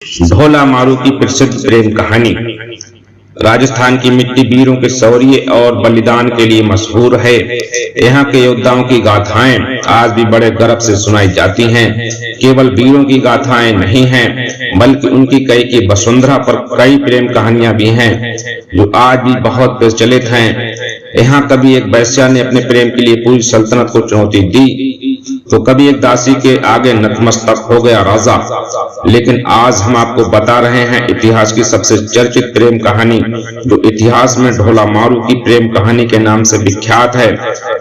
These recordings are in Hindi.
ढोला मारू की प्रसिद्ध प्रेम कहानी। राजस्थान की मिट्टी वीरों के शौर्य और बलिदान के लिए मशहूर है। यहाँ के योद्धाओं की गाथाएं आज भी बड़े गर्व से सुनाई जाती हैं। केवल वीरों की गाथाएं नहीं हैं, बल्कि उनकी कई की वसुंधरा पर कई प्रेम कहानियां भी हैं जो आज भी बहुत प्रचलित हैं। यहाँ कभी एक वैश्या ने अपने प्रेम के लिए पूरी सल्तनत को चुनौती दी, तो कभी एक दासी के आगे नतमस्तक हो गया राजा। लेकिन आज हम आपको बता रहे हैं इतिहास की सबसे चर्चित प्रेम कहानी, जो इतिहास में ढोला मारू की प्रेम कहानी के नाम से विख्यात है।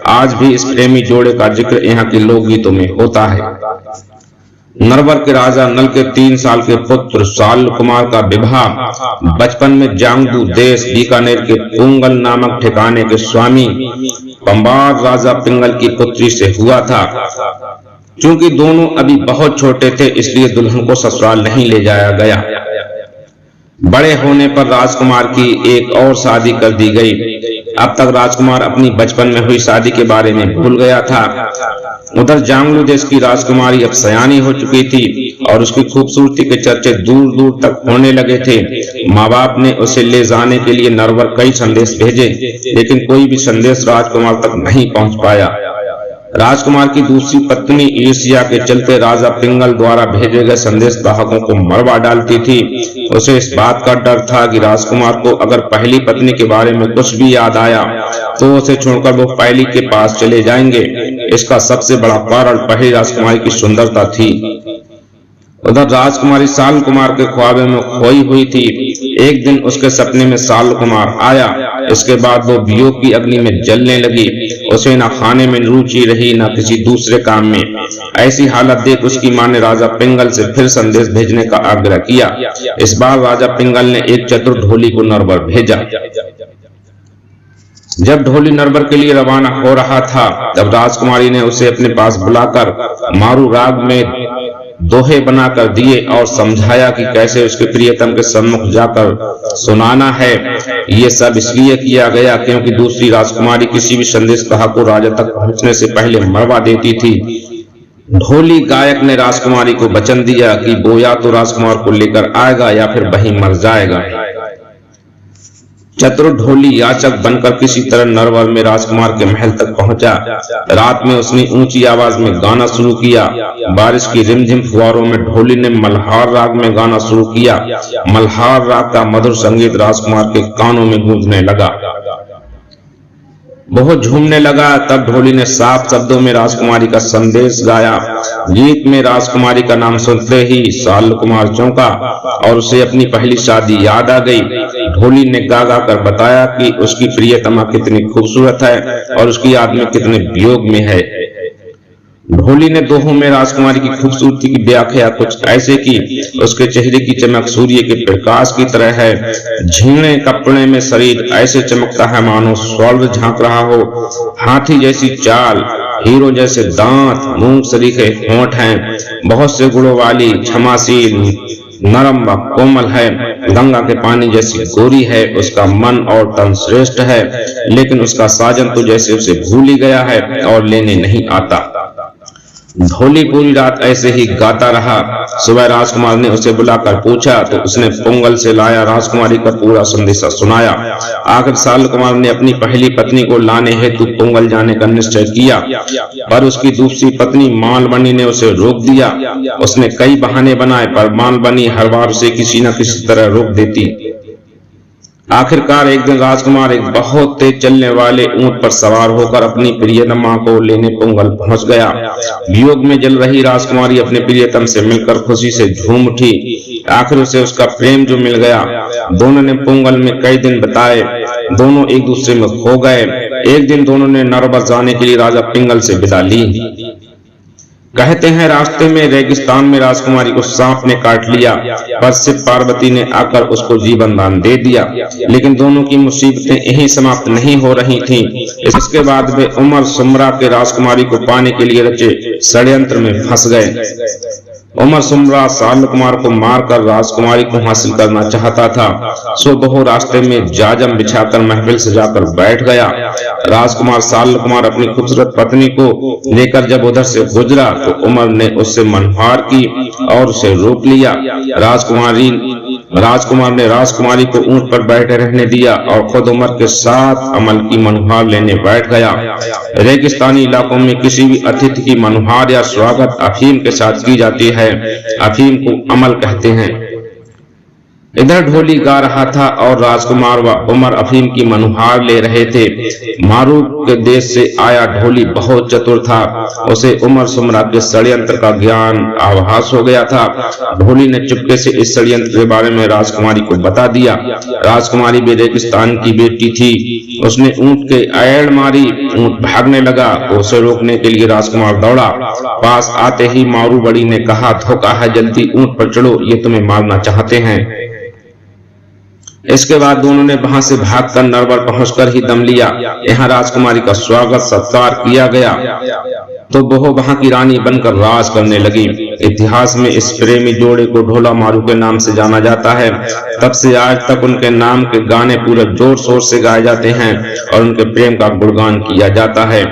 आज भी इस प्रेमी जोड़े का जिक्र यहाँ के लोकगीतों में होता है। नरवर के राजा नल के 3 साल के पुत्र साल कुमार का विवाह बचपन में जांगू देश बीकानेर के पुंगल नामक ठिकाने के स्वामी पंबार राजा पिंगल की पुत्री से हुआ था। क्योंकि दोनों अभी बहुत छोटे थे, इसलिए दुल्हन को ससुराल नहीं ले जाया गया। बड़े होने पर राजकुमार की एक और शादी कर दी गई। अब तक राजकुमार अपनी बचपन में हुई शादी के बारे में भूल गया था। उधर जांगलू देश की राजकुमारी अब सयानी हो चुकी थी और उसकी खूबसूरती के चर्चे दूर दूर तक होने लगे थे। माँ बाप ने उसे ले जाने के लिए नरवर कई संदेश भेजे, लेकिन कोई भी संदेश राजकुमार तक नहीं पहुंच पाया। राजकुमार की दूसरी पत्नी ईर्ष्या के चलते राजा पिंगल द्वारा भेजे गए संदेश वाहकों को मरवा डालती थी। उसे इस बात का डर था कि राजकुमार को अगर पहली पत्नी के बारे में कुछ भी याद आया तो उसे छोड़कर वो पहली के पास चले जाएंगे। इसका सबसे बड़ा कारण पहली राजकुमारी की सुंदरता थी। उधर राजकुमारी साल कुमार के ख्वाब में खोई हुई थी। एक दिन उसके सपने में साल कुमार आया। इसके बाद वो वियोग की अग्नि में जलने लगी। उसे न खाने में रुचि रही, न किसी दूसरे काम में। ऐसी हालत देख उसकी मां ने राजा पिंगल से फिर संदेश भेजने का आग्रह किया। इस बार राजा पिंगल ने एक चतुर ढोली को नरवर भेजा। जब ढोली नरवर के लिए रवाना हो रहा था, तब राजकुमारी ने उसे अपने पास बुलाकर मारू राग में दोहे बनाकर दिए और समझाया कि कैसे उसके प्रियतम के सम्मुख जाकर सुनाना है। ये सब इसलिए किया गया क्योंकि दूसरी राजकुमारी किसी भी संदेश कहा को राजा तक पहुंचने से पहले मरवा देती थी। ढोली गायक ने राजकुमारी को वचन दिया कि वो या तो राजकुमार को लेकर आएगा या फिर वहीं मर जाएगा। चतुर ढोली याचक बनकर किसी तरह नरवर में राजकुमार के महल तक पहुंचा। रात में उसने ऊंची आवाज में गाना शुरू किया। बारिश की रिमझिम फुहारों में ढोली ने मल्हार राग में गाना शुरू किया। मल्हार राग का मधुर संगीत राजकुमार के कानों में गूंजने लगा। बहुत झूमने लगा। तब ढोली ने साफ शब्दों में राजकुमारी का संदेश गाया। गीत में राजकुमारी का नाम सुनते ही साल कुमार चौंका और उसे अपनी पहली शादी याद आ गई। ढोली ने गा गा कर बताया कि उसकी प्रियतमा कितनी खूबसूरत है और उसकी याद में कितने वियोग में है। ढोली ने दोहों में राजकुमारी की खूबसूरती की व्याख्या कुछ ऐसे की। उसके चेहरे की चमक सूर्य के प्रकाश की तरह है। झीणे कपड़े में शरीर ऐसे चमकता है मानो स्वर्ग झांक रहा हो। हाथी जैसी चाल, हीरो जैसे दांत, मूंग सरीखे होंठ हैं। बहुत से गुणों वाली, क्षमाशील, नरम व कोमल है। गंगा के पानी जैसी गोरी है। उसका मन और तन श्रेष्ठ है, लेकिन उसका साजन तो जैसे उसे भूल ही गया है और लेने नहीं आता। ढोली पूरी रात ऐसे ही गाता रहा। सुबह राजकुमार ने उसे बुलाकर पूछा तो उसने पुंगल से लाया राजकुमारी का पूरा संदेशा सुनाया। आखिर साल कुमार ने अपनी पहली पत्नी को लाने हेतु पुंगल जाने का निश्चय किया, पर उसकी दूसरी पत्नी मालबनी ने उसे रोक दिया। उसने कई बहाने बनाए, पर मालबनी हर बार उसे किसी न किसी तरह रोक देती। आखिरकार एक दिन राजकुमार एक बहुत तेज चलने वाले ऊंट पर सवार होकर अपनी प्रियतमा को लेने पुंगल पहुंच गया। वियोग में जल रही राजकुमारी अपने प्रियतम से मिलकर खुशी से झूम उठी। आखिर उसे उसका प्रेम जो मिल गया। दोनों ने पुंगल में कई दिन बिताए। दोनों एक दूसरे में खो गए। एक दिन दोनों ने नरवर जाने के लिए राजा पिंगल से विदा ली। कहते हैं रास्ते में रेगिस्तान में राजकुमारी को सांप ने काट लिया, पर शिव पार्वती ने आकर उसको जीवन दान दे दिया। लेकिन दोनों की मुसीबतें यहीं समाप्त नहीं हो रही थीं। इसके बाद वे उमर सुमरा के राजकुमारी को पाने के लिए रचे षड्यंत्र में फंस गए। उमर सुमरा साल कुमार को मारकर राजकुमारी को हासिल करना चाहता था। सो बहु रास्ते में जाजम बिछाकर महफिल सजाकर बैठ गया। राजकुमार साल कुमार अपनी खूबसूरत पत्नी को लेकर जब उधर से गुजरा तो उमर ने उससे मनहार की और उसे रोक लिया। राजकुमार ने राजकुमारी को ऊंट पर बैठे रहने दिया और खुद उमर के साथ अमल की मनहार लेने बैठ गया। रेगिस्तानी इलाकों में किसी भी अतिथि की मनहार या स्वागत अफीम के साथ की जाती है। अफीम को अमल कहते हैं। इधर ढोली गा रहा था और राजकुमार व उमर अफीम की मनुहार ले रहे थे। मारूफ के देश से आया ढोली बहुत चतुर था। उसे उमर सुमरा के षड्यंत्र का ज्ञान आभास हो गया था। ढोली ने चुपके से इस षड्यंत्र के बारे में राजकुमारी को बता दिया। राजकुमारी भी रेगिस्तान की बेटी थी। उसने ऊंट के ऐड़ मारी। ऊंट भागने लगा। उसे रोकने के लिए राजकुमार दौड़ा। पास आते ही मारू बड़ी ने कहा, धोखा है, जल्दी ऊंट पर चढ़ो, ये तुम्हें मारना चाहते हैं। इसके बाद दोनों ने वहां से भागकर नरवर पहुंचकर ही दम लिया। यहाँ राजकुमारी का स्वागत सत्कार किया गया तो वो वहां की रानी बनकर राज करने लगी। इतिहास में इस प्रेमी जोड़े को ढोला मारू के नाम से जाना जाता है। तब से आज तक उनके नाम के गाने पूरे जोर शोर से गाए जाते हैं और उनके प्रेम का गुणगान किया जाता है।